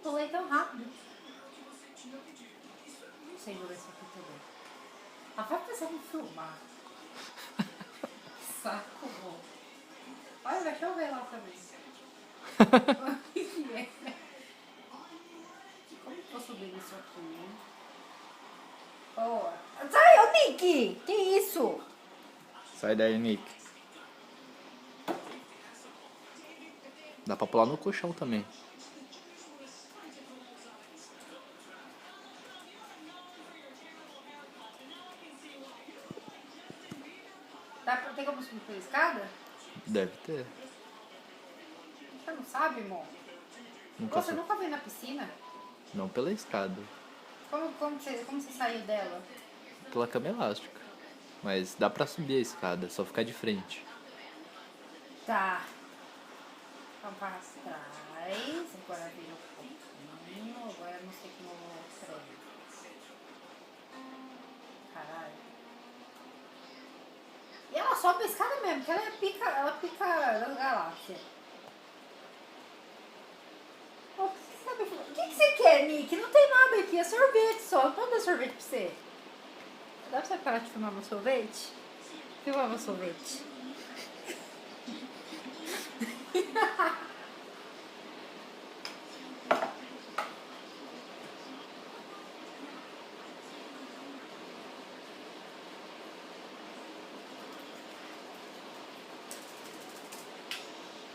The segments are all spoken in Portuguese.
pulei tão rápido. Não sei jogar isso aqui também. A vai pensar em filmar. Saco bom. Olha, vai chover lá também. Como que eu subir isso aqui? Oh. Sai, ô Nick! Que isso? Sai daí, Nick. Dá pra pular no colchão também. Tem como subir pela escada? Deve ter. Você não sabe, amor? Você nunca veio na piscina? Não pela escada. Como você saiu dela? Pela cama elástica. Mas dá pra subir a escada, só ficar de frente. Tá. Vamos para trás. Agora vira um pouquinho. Agora eu não sei como eu vou mostrar. Caralho. E ela sobe a escada mesmo, porque ela pica das galáxias. O que você quer, Nick? Não tem nada aqui, é sorvete só. Pode dar sorvete pra você? Dá pra você parar de filmar meu sorvete? Filmar meu sorvete.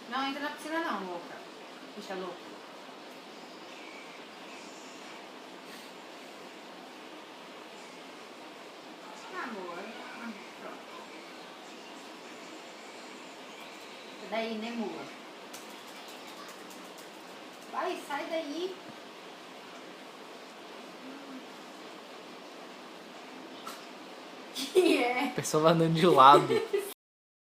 Não entra na piscina não, louca. Bicha louca. Amor. Pronto. Daí, né, amor? Vai, sai daí. Que é? A pessoa vai andando de lado.